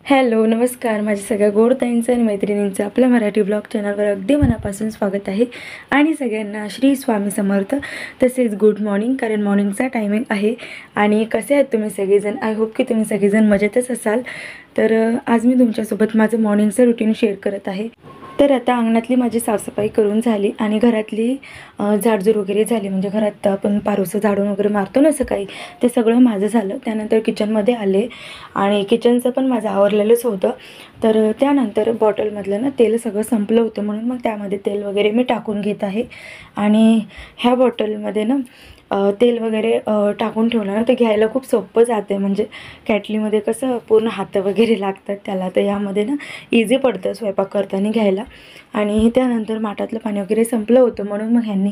Hello नमस्कार, माझ्या सगळ्या गोडताईंचं आणि मैत्रिणींचं आपल्या मराठी ब्लॉग चॅनलवर अगदी मनापासून स्वागत आहे. आणि सगळ्यांना श्री स्वामी समर्थ, तसेच गुड मॉर्निंग, कारण मॉर्निंगचा टायमिंग आहे. आणि कसे आहेत तुम्ही सगळेजण? आय होप की तुम्ही सगळेजण मजेतच असाल. तर आज मी तुमच्यासोबत माझं मॉर्निंगचं रुटीन शेअर करत आहे. तर आता अंगणातली माझी साफसफाई करून झाली आणि घरातली झाडझूड वगैरे झाली, म्हणजे घरात आपण पारोसं झाडून वगैरे मारतो ना सकाळी, ते सगळं माझं झालं. त्यानंतर किचनमध्ये आले आणि किचनचं पण माझं आवरलेलंच होतं. तर त्यानंतर बॉटलमधलं ना तेल सगळं संपलं होतं, म्हणून मग त्यामध्ये तेल वगैरे मी टाकून घेत आहे. आणि ह्या बॉटलमध्ये ना तेल वगैरे टाकून ठेवलं ना तर घ्यायला खूप सोपं जाते. म्हणजे कॅटलीमध्ये कसं पूर्ण हात वगैरे लागतात त्याला, तर यामध्ये ना इझी पडतं स्वयंपाक करताना घ्यायला. आणि त्यानंतर माठातलं पाणी वगैरे संपलं होतं, म्हणून मग ह्यांनी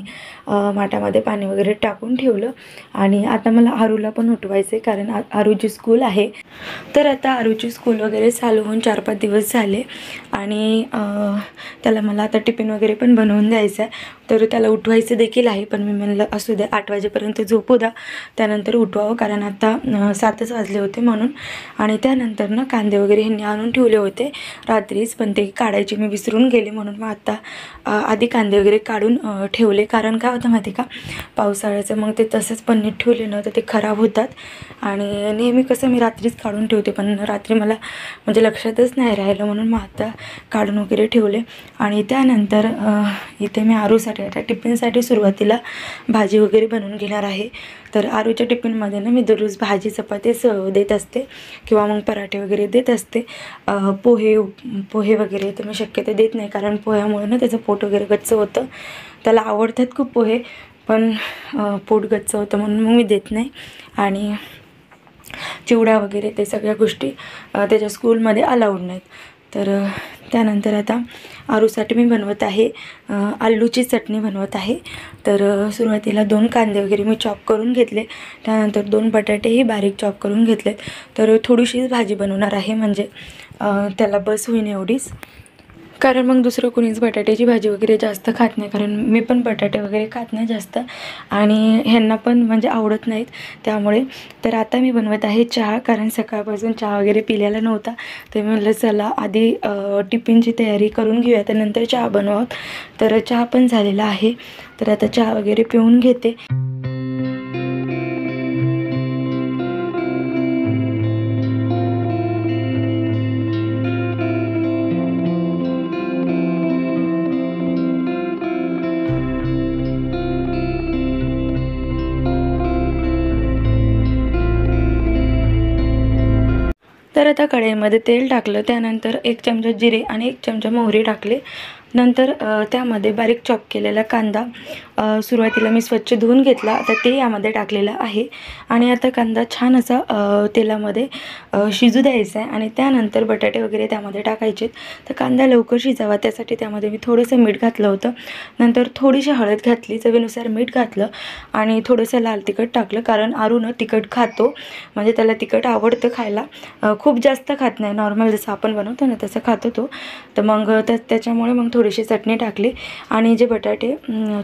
माठामध्ये पाणी वगैरे टाकून ठेवलं. आणि आता मला आरूला पण उठवायचं आहे, कारण आरूची स्कूल आहे. तर आता आरूची स्कूल वगैरे चालू होऊन 4-5 दिवस झाले. आणि त्याला मला आता टिफिन वगैरे पण बनवून द्यायचं आहे. तर त्याला उठवायचं देखील आहे, पण मी म्हणलं असू द्या, 8 वाजेपर्यंत झोपू द्या, त्यानंतर उठवावं, कारण आता 7च वाजले होते म्हणून. आणि त्यानंतर ना कांदे वगैरे ह्यांनी आणून ठेवले होते रात्रीच, पण ते काढायचे मी विसरून गेले, म्हणून मग आता आधी कांदे वगैरे काढून ठेवले. कारण काय होतं माहिती का, पावसाळ्याचं मग ते तसंच पण नीट ठेवले ना तर ते खराब होतात. आणि नेहमी कसं मी रात्रीच काढून ठेवते, पण रात्री मला म्हणजे लक्षातच नाही राहिलं, म्हणून मग आता काढून वगैरे ठेवले. आणि त्यानंतर इथे मी आरूसाठी आता टिफिनसाठी सुरुवातीला भाजी वगैरे बनवून घेणार आहे. तर आरूच्या टिफिनमध्ये ना मी दररोज भाजी चपातीच देत असते, किंवा मग पराठे वगैरे देत असते. पोहे वगैरे तर मी शक्यतो देत नाही, कारण पोह्यामुळे ना त्याचं पोट वगैरे गच्च होतं. त्याला आवडतात खूप पोहे, पण पोट गच्च होतं म्हणून मग मी देत नाही. आणि चिवडा वगैरे ते सगळ्या गोष्टी त्याच्या स्कूलमध्ये अलाउड नाहीत. तर त्यानंतर आता आरूसाठी मी बनवत आहे आलूची चटणी बनवत आहे. तर सुरुवातीला 2 कांदे वगैरे मी चॉप करून घेतले, त्यानंतर 2 बटाटेही बारीक चॉप करून घेतले. तर थोडीशीच भाजी बनवणार आहे, म्हणजे त्याला बस होईन एवढीच, कारण मग दुसरं कोणीच बटाट्याची भाजी वगैरे जास्त खात नाही, कारण मी पण बटाटे वगैरे खात नाही जास्त, आणि ह्यांना पण म्हणजे आवडत नाहीत त्यामुळे. तर आता मी बनवत आहे चहा, कारण सकाळपासून चहा वगैरे पिलेला नव्हता. तर मी म्हटलं चला आधी टिफिनची तयारी करून घेऊया, त्यानंतर चहा बनवू. तर चहा पण झालेला आहे. तर आता चहा वगैरे पिऊन घेते. तर आता कढईमध्ये तेल टाकलं, त्यानंतर 1 चमचा जिरे आणि 1 चमचा मोहरी टाकले. नंतर त्यामध्ये बारीक चॉप केलेला कांदा सुरुवातीला मी स्वच्छ धुवून घेतला, आता ते यामध्ये टाकलेलं आहे. आणि आता कांदा छान असा तेलामध्ये शिजू द्यायचा आहे. आणि त्यानंतर बटाटे वगैरे त्यामध्ये टाकायचे. तर कांदा लवकर शिजावा त्यासाठी त्यामध्ये मी थोडंसं मीठ घातलं होतं, नंतर थोडीशी हळद घातली, चवीनुसार मीठ घातलं, आणि थोडंसं लाल तिखट टाकलं, कारण आरूनं तिखट खातो, म्हणजे त्याला तिखट आवडतं खायला. खूप जास्त खात नाही, नॉर्मल जसं आपण बनवतो ना तसं खातो तो. तर मग त्याच्यामुळे मग थोडीशी चटणी टाकली, आणि जे बटाटे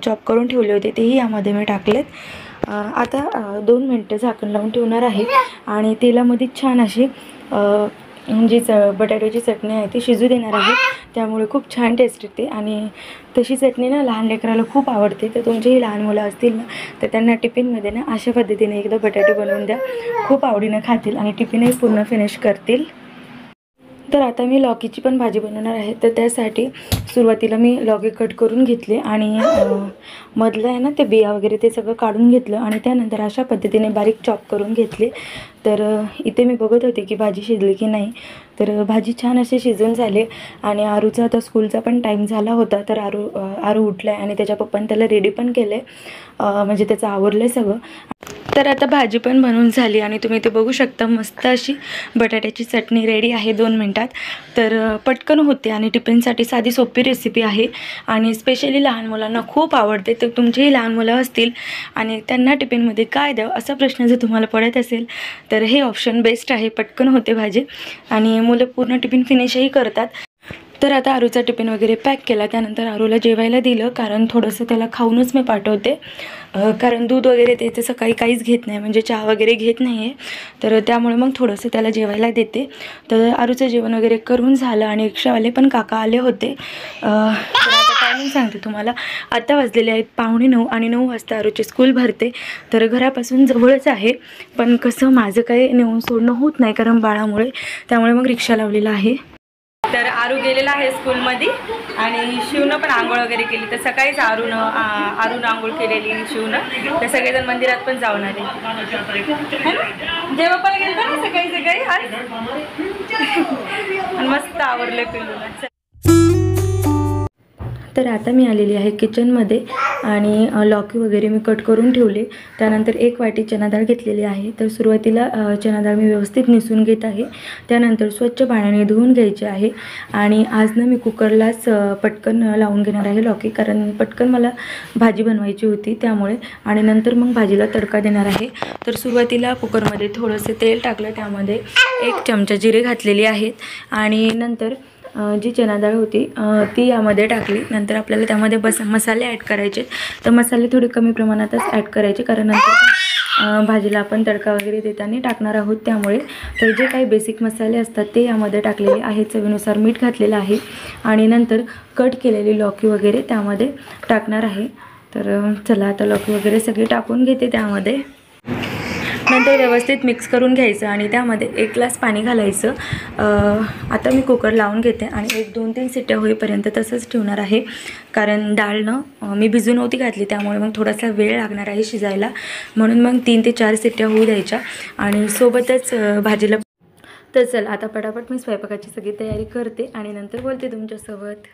चॉप करून ठेवले होते तेही यामध्ये मी टाकलेत. आता 2 मिनटं झाकण लावून ठेवणार आहे. आणि तेलामध्ये छान अशी जी बटाट्याची चटणी आहे ती शिजू देणार आहे, त्यामुळे खूप छान टेस्ट येते. आणि तशी चटणी ना लहान लेकराला खूप आवडते. तर तुमचेही लहान मुलं असतील ना तर त्यांना टिफिनमध्ये ना अशा पद्धतीने एकदा बटाटे बनवून द्या, खूप आवडीनं खातील आणि टिफिनही पूर्ण फिनिश करतील. तर आता मी लौकीची पण भाजी बनवणार आहे. तर त्यासाठी सुरुवातीला मी लौकी कट करून घेतली, आणि मधलं आहे ना ते बिया वगैरे ते सगळं काढून घेतलं, आणि त्यानंतर अशा पद्धतीने बारीक चॉप करून घेतली. तर इथे मी बघत होते की भाजी शिजली की नाही. तर भाजी छान अशी शिजून झाली. आणि आरूचा आता स्कूलचा पण टाईम झाला होता. तर आरू उठला आहे, आणि त्याच्या पप्पाने त्याला रेडी पण केलं आहे, म्हणजे त्याचं आवरलं आहे सगळं. तर आता भाजी पण बनवून झाली, आणि तुम्ही ते बघू शकता मस्त अशी बटाट्याची चटणी रेडी आहे 2 मिनटात. तर पटकन होते, आणि टिफिनसाठी साधी सोपी रेसिपी आहे, आणि स्पेशली लहान मुलांना खूप आवडते. तर तुमचेही लहान मुलं असतील आणि त्यांना टिफिनमध्ये काय द्यावं असा प्रश्न जर तुम्हाला पडत असेल तर हे ऑप्शन बेस्ट आहे. पटकन होते भाजी, आणि मुलं पूर्ण टिफिन फिनिशही करतात. तर आता आरूचा टिफिन वगैरे पॅक केला, त्यानंतर आरूला जेवायला दिलं, कारण थोडंसं त्याला खाऊनच मी पाठवते, कारण दूध वगैरे त्याचं सकाळी काहीच घेत नाही, म्हणजे चहा वगैरे घेत नाही आहे, तर त्यामुळे मग थोडंसं त्याला जेवायला देते. तर आरूचं जेवण वगैरे करून झालं आणि रिक्षावाले पण काका आले होते. तर आता टायमिंग सांगते तुम्हाला, आत्ता वाजलेले आहेत 8:45 आणि 9 वाजता आरूची स्कूल भरते. तर घरापासून जवळच आहे, पण कसं माझं काही नेऊन सोडणं होत नाही कारण बाळामुळे, त्यामुळे मग रिक्षा लावलेला आहे. तर आरू गेलेला आहे स्कूलमध्ये आणि शिवनं पण आंघोळ वगैरे केली. तर सकाळीच आरून आंघोळ केलेली शिवनं. तर सगळेजण मंदिरात पण जाऊन आले. जेव्हा पण गेलो ना सकाळी आज मस्त आवरलं पिल्लूला. तर आता मी आलेली आहे किचनमध्ये आणि लौकी वगैरे मी कट करून ठेवले. त्यानंतर 1 वाटी चना डाळ घेतलेली आहे. तर सुरुवातीला चना डाळ मी व्यवस्थित निसून घेत आहे, त्यानंतर स्वच्छ पाण्याने धुवून घ्यायचे आहे. आणि आज ना मी कुकरलाच पटकन लावून घेणार आहे लौकी, कारण पटकन मला भाजी बनवायची होती त्यामुळे, आणि नंतर मग भाजीला तडका देणार आहे. तर सुरुवातीला कुकरमध्ये थोडंसं तेल टाकलं, त्यामध्ये 1 चमचा जिरे घातलेली आहेत आणि नंतर जी चना डाळ होती ती यामध्ये टाकली. नंतर आपल्याला त्यामध्ये मसाले ॲड करायचे. तर मसाले थोडे कमी प्रमाणातच ॲड करायचे, कारण नंतर भाजीला आपण तडका वगैरे देताना टाकणार आहोत त्यामुळे. तर जे काही बेसिक मसाले असतात ते यामध्ये टाकलेले आहेत. चवीनुसार मीठ घातलेलं आहे आणि नंतर कट केलेली लौकी वगैरे त्यामध्ये टाकणार आहे. तर चला आता लौकी वगैरे सगळे टाकून घेते त्यामध्ये. नंतर व्यवस्थित मिक्स करून घ्यायचं आणि त्यामध्ये 1 ग्लास पाणी घालायचं. आता मी कुकर लावून घेते आणि 1-2-3 शिट्ट्या होईपर्यंत तसंच ठेवणार आहे, कारण डाळ मी भिजू नव्हती घातली, त्यामुळे मग थोडासा वेळ लागणार आहे शिजायला, म्हणून मग 3 ते 4 शिट्ट्या होऊ द्यायच्या आणि सोबतच भाजीला. तर चल आता पटापट मी स्वयंपाकाची सगळी तयारी करते आणि नंतर बोलते तुमच्यासोबत.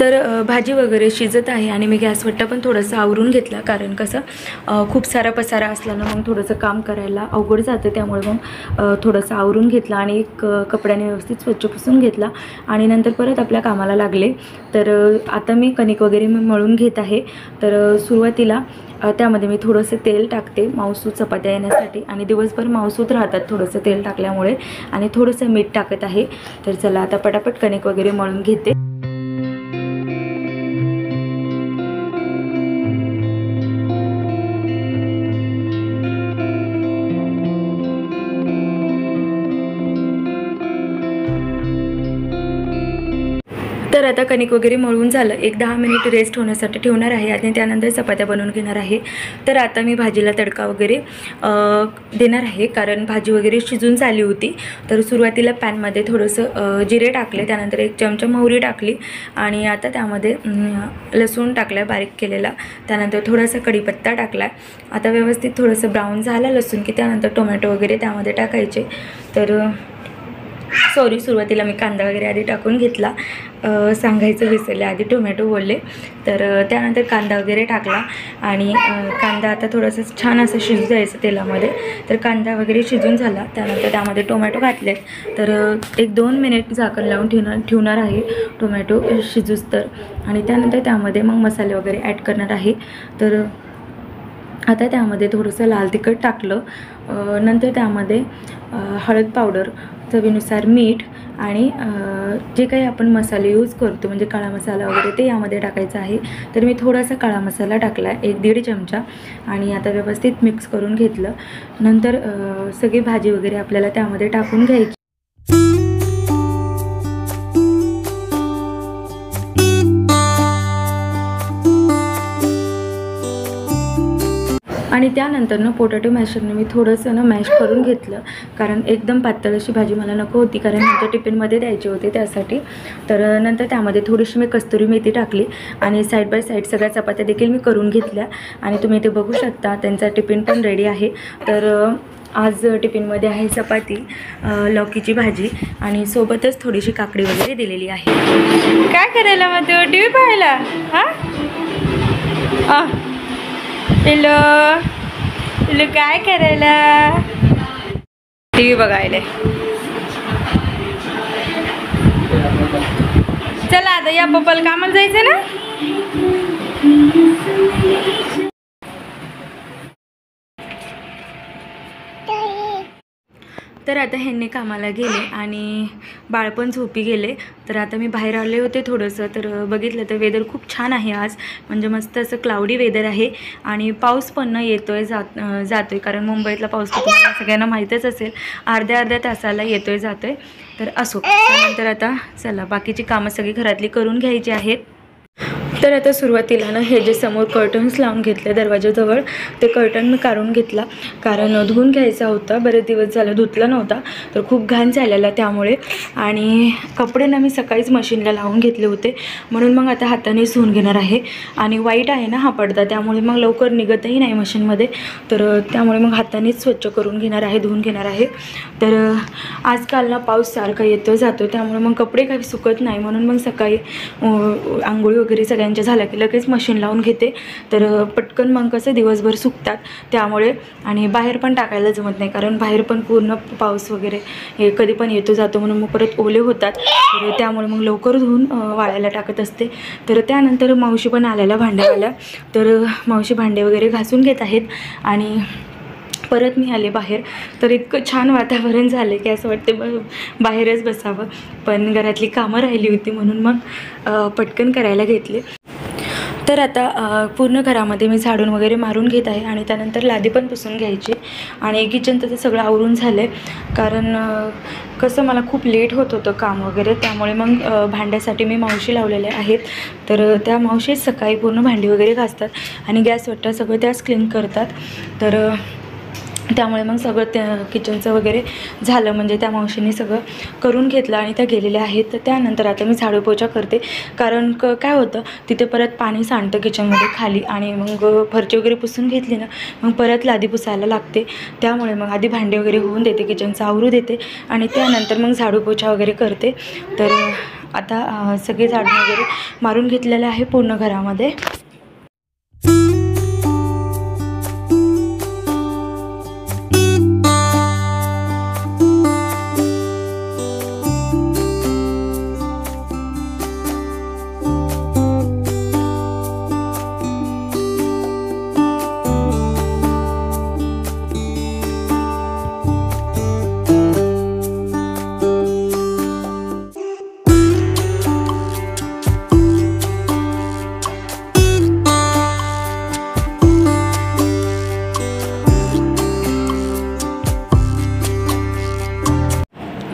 तर भाजी वगैरे शिजत आहे आणि मी गॅसवट्टा पण थोडंसं आवरून घेतला, कारण कसं खूप सारा पसारा असल्यानं मग थोडंसं काम करायला अवघड जातं, त्यामुळे मग थोडंसं आवरून घेतलं आणि एक कपड्याने व्यवस्थित स्वच्छ पुसून घेतला आणि नंतर परत आपल्या कामाला लागले. तर आता मी कणिक वगैरे मळून घेत आहे. तर सुरुवातीला त्यामध्ये मी थोडंसं तेल टाकते मऊसूत चपात्या येण्यासाठी, आणि दिवसभर मऊसूत राहतात थोडंसं तेल टाकल्यामुळे, आणि थोडंसं मीठ टाकत आहे. तर चला आता पटापट कणिक वगैरे मळून घेते. तर आता कणिक वगैरे मळून झालं, 1-10 मिनिट रेस्ट होण्यासाठी ठेवणार आहे आणि त्यानंतर चपात्या बनवून घेणार आहे. तर आता मी भाजीला तडका वगैरे देणार आहे, कारण भाजी वगैरे शिजून झाली होती. तर सुरुवातीला पॅनमध्ये थोडंसं जिरे टाकले, त्यानंतर 1 चमचा मोहरी टाकली आणि आता त्यामध्ये लसूण टाकला बारीक केलेला, त्यानंतर थोडासा कढीपत्ता टाकला. आता व्यवस्थित थोडंसं ब्राऊन झालं लसूण की त्यानंतर टोमॅटो वगैरे त्यामध्ये टाकायचे. तर सुरुवातीला मी कांदा वगैरे आधी टाकून घेतला, सांगायचं विसरले, आधी टोमॅटो बोलले. तर त्यानंतर कांदा वगैरे टाकला आणि कांदा आता थोडंसं छान असं शिजू द्यायचं तेलामध्ये. तर कांदा वगैरे शिजून झाला, त्यानंतर त्यामध्ये टोमॅटो घातलेत. तर 1-2 मिनिट झाकण लावून ठेवणार आहे टोमॅटो शिजूच तर, आणि त्यानंतर त्यामध्ये मग मसाले वगैरे ॲड करणार आहे. तर आता त्यामध्ये थोडंसं लाल तिखट टाकलं, नंतर त्यामध्ये हळद पावडर, चवीनुसार मीठ आणि जे काही आपण मसाले यूज करतो म्हणजे काळा मसाला वगैरे ते यामध्ये टाकायचं आहे. तर मी थोडासा काळा मसाला टाकला आहे 1-1.5 चमचा, आणि आता व्यवस्थित मिक्स करून घेतलं. नंतर सगळी भाजी वगैरे आपल्याला त्यामध्ये टाकून घ्यायची. आणि आणि त्यानंतर पोटॅटो मॅशरने मी थोडंसं मॅश करून घेतलं, कारण एकदम पातळ अशी भाजी मला नको होती, कारण ह्यांच्या टिफिनमध्ये द्यायचे होते त्यासाठी. तर नंतर त्यामध्ये थोडीशी मी कस्तुरी मेथी टाकली आणि साईड बाय साईड सगळ्या चपात्या देखील मी करून घेतल्या. आणि तुम्ही इथे बघू शकता त्यांचा टिफिन पण रेडी आहे. तर आज टिफिनमध्ये आहे चपाती, लौकीची भाजी आणि सोबतच थोडीशी काकडी वगैरे दिलेली आहे. काय करायला मग तू टी व्ही पाहायला? हां पिल्लू पिल्लू काय करायला? टी व्ही बघायला. चला आता या पप्पाला कामाला जायचं ना. तर आता ह्यांनी कामाला गेले आणि बाळ पण झोपी गेले. तर आता मी बाहेर आले होते थोडंसं, तर बघितलं तर वेदर खूप छान आहे आज, म्हणजे मस्त असं क्लाउडी वेदर आहे आणि पाऊस पण येतोय जातोय, कारण मुंबईतला पाऊस तर तुम्हाला सगळ्यांना माहीतच असेल, अर्ध्या तासाला येतोय जातोय. तर असो, त्यानंतर आता चला बाकीची कामं सगळी घरातली करून घ्यायची आहेत. तर आता सुरुवातीला ना हे जे समोर कर्टन्स लावून घेतले दरवाजाजवळ, ते कर्टन मी काढून घेतला, कारण धुवून घ्यायचा होता. बरेच दिवस झालं धुतला नव्हता, तर खूप घाण झालेला त्यामुळे. आणि कपडे ना मी सकाळीच मशीनला लावून घेतले होते, म्हणून मग आता हातानेच धुवून घेणार आहे. आणि वाईट आहे ना हा पडदा, त्यामुळे मग लवकर निघतही नाही मशीनमध्ये, तर त्यामुळे मग हातानेच स्वच्छ करून घेणार आहे, धुवून घेणार आहे. तर आजकाल ना पाऊस सारखा येतो जातो, त्यामुळे मग कपडे काही सुकत नाही, म्हणून मग सकाळी आंघोळी वगैरे सगळ्यांच्या झालं की लगेच मशीन लावून घेते. तर पटकन मग कसं दिवसभर सुकतात त्यामुळे. आणि बाहेर पण टाकायला जमत नाही, कारण बाहेर पण पूर्ण पाऊस वगैरे हे कधी पण येतो जातो, म्हणून मग परत ओले होतात. तर त्यामुळे मग लवकर धुवून वाळायला टाकत असते. तर त्यानंतर मावशी पण आलेल्या भांड्यावाल्या, तर मावशी भांडे वगैरे घासून घेत आहेत आणि परत मी आले बाहेर. तर इतकं छान वातावरण झालं की असं वाटते बाहेरच बसावं, पण घरातली कामं राहिली होती म्हणून मग पटकन करायला घेतले. तर आता पूर्ण घरामध्ये मी झाडून वगैरे मारून घेत आहे आणि त्यानंतर लादी पण पुसून घ्यायची. आणि किचनचं तर सगळं आवरून झालं आहे, कारण कसं मला खूप लेट होत होतं काम वगैरे, त्यामुळे मग भांड्यासाठी मी मावशी लावलेल्या आहेत. तर त्या मावशीच सकाळी पूर्ण भांडी वगैरे घासतात आणि गॅस वट्टा सगळं त्याच क्लीन करतात. तर त्यामुळे मग सगळं त्या किचनचं वगैरे झालं, म्हणजे त्या मावशीने सगळं करून घेतलं आणि त्या गेलेल्या आहेत. तर त्यानंतर आता मी झाडू पोछा करते, कारण काय होतं तिथे परत पाणी सांडतं किचनमध्ये खाली, आणि मग फरची वगैरे पुसून घेतली ना मग परत लादी पुसायला लागते. त्यामुळे मग आधी भांडे वगैरे होऊन देते, किचनचं आवरू देते आणि त्यानंतर मग झाडू पोछा वगैरे करते. तर आता सगळे झाडू वगैरे मारून घेतलेले आहे पूर्ण घरामध्ये.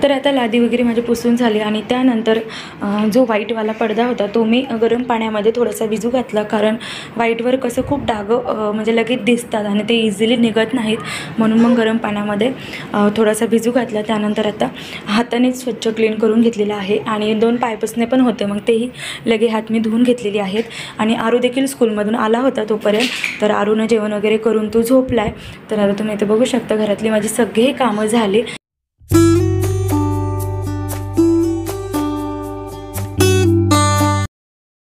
तर आता लादी वगैरे माझी पुसून झाली आणि त्यानंतर जो व्हाईटवाला पडदा होता तो मी गरम पाण्यामध्ये थोडासा भिजू घातला, कारण व्हाईटवर कसं खूप डाग म्हणजे लगेच दिसतात आणि ते इझिली निघत नाहीत, म्हणून मग गरम पाण्यामध्ये थोडासा भिजू घातला. त्यानंतर आता हातानेच स्वच्छ क्लीन करून घेतलेलं आहे आणि 2 पायपुसणे पण होते, मग तेही लगे हात मी धुवून घेतलेली आहेत. आणि आरू देखील स्कूलमधून आला होता तोपर्यंत, तर आरूनं जेवण वगैरे करून तो झोपला आहे. तर आता तुम्ही इथे बघू शकता घरातली माझी सगळी कामं झाली.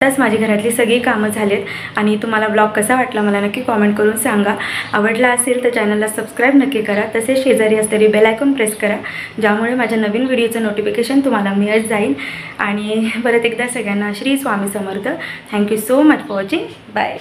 आताच माझी घरातली सगळी कामं झालीत. आणि तुम्हाला ब्लॉग कसा वाटला मला नक्की कॉमेंट करून सांगा. आवडला असेल तर चॅनलला सबस्क्राईब नक्की करा, तसेच शेजारी असलेली बेल आयकॉन प्रेस करा, ज्यामुळे माझ्या नवीन व्हिडिओचं नोटिफिकेशन तुम्हाला मिळत जाईल. आणि परत एकदा सगळ्यांना Shri Swami Samarth. Thank you so much for watching. Bye.